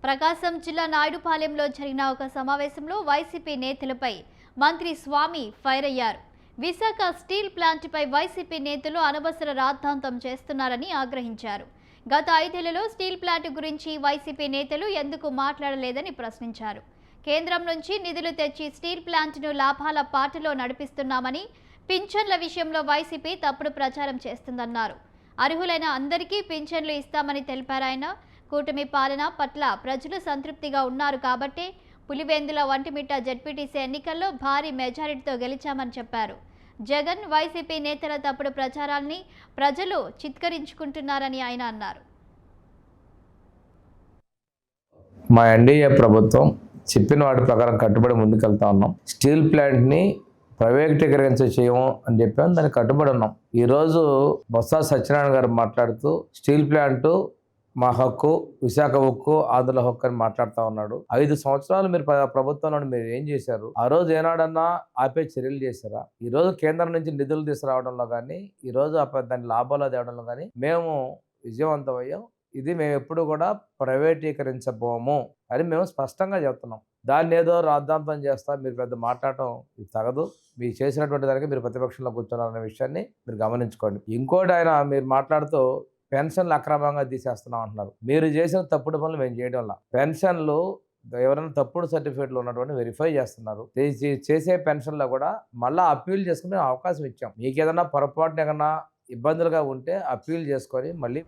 ప్రకాశం జిల్లా నాయుడుపాలెంలో జరిగిన ఒక సమావేశంలో వైసీపీ నేతలపై మంత్రి స్వామి ఫైర్ అయ్యారు. విశాఖ స్టీల్ ప్లాంట్పై వైసీపీ నేతలు అనవసర రాద్ధాంతం చేస్తున్నారని ఆగ్రహించారు. గత 5 ఏళ్లలో స్టీల్ ప్లాంట్ గురించి వైసీపీ నేతలు ఎందుకు మాట్లాడలేదని ప్రశ్నించారు. కేంద్రం నుంచి నిధులు తెచ్చి స్టీల్ ప్లాంట్ను లాభాల పాటలో నడిపిస్తున్నామని, పింఛన్ల విషయంలో వైసీపీ తప్పుడు ప్రచారం చేస్తుందన్నారు. అర్హులైన అందరికీ పింఛన్లు ఇస్తామని తెలిపారాయన. కూటమి పాలన పట్ల ప్రజలు సంతృప్తిగా ఉన్నారు కాబట్టే పులివెందుల ఒంటిమిట్ట జెడ్పీటీసీ ఎన్నికల్లో భారీ మెజారిటీతో గెలిచామని చెప్పారు. జగన్, వైసీపీ నేతల తప్పుడు ప్రచారాల్ని ప్రజలు చిత్కరించుకుంటున్నారని ఆయన అన్నారు. మా ఎన్డీఏ ప్రభుత్వం చెప్పిన వాటి ప్రకారం కట్టుబడి ముందుకెళ్తా ఉన్నాం. స్టీల్ ప్లాంట్ని ప్రైవేటీకరించ చేయము అని చెప్పాము, దానికి కట్టుబడి ఉన్నాం. ఈరోజు బొత్స సత్యనారాయణ గారు మాట్లాడుతూ స్టీల్ ప్లాంటు మా హక్కు, విశాఖ హక్కు, ఆంధ్రుల హక్కు అని మాట్లాడుతూ ఉన్నాడు. 5 సంవత్సరాలు మీరు ప్రభుత్వంలో మీరు ఏం చేశారు? ఆ రోజు ఏనాడన్నా ఆపే చర్యలు చేశారా? ఈ రోజు కేంద్రం నుంచి నిధులు తీసుకురావడంలో కానీ, ఈ రోజు దాని లాభాలు తేవడంలో కానీ మేము విజయవంతమయ్యాం. ఇది మేము ఎప్పుడు కూడా ప్రైవేటీకరించబోము అని మేము స్పష్టంగా చెప్తున్నాం. దాన్ని ఏదో రాద్ధాంతం చేస్తా మీరు పెద్ద మాట్లాడటం ఇది తగదు. మీరు చేసినటువంటి దానికి మీరు ప్రతిపక్షంలో కూర్చున్నారనే విషయాన్ని మీరు గమనించుకోండి. ఇంకోటి ఆయన మీరు మాట్లాడుతూ పెన్షన్లు అక్రమంగా తీసేస్తున్నాం అంటున్నారు. మీరు చేసిన తప్పుడు పనులు మేము చేయడంలా. పెన్షన్లు ఎవరైనా తప్పుడు సర్టిఫికేట్లు ఉన్నటువంటి వెరిఫై చేస్తున్నారు. చేసే పెన్షన్లో కూడా మళ్ళీ అప్పీల్ చేసుకునే అవకాశం ఇచ్చాం. మీకు ఏదైనా పొరపాటున ఏదైనా ఇబ్బందులుగా ఉంటే అప్పీల్ చేసుకొని మళ్ళీ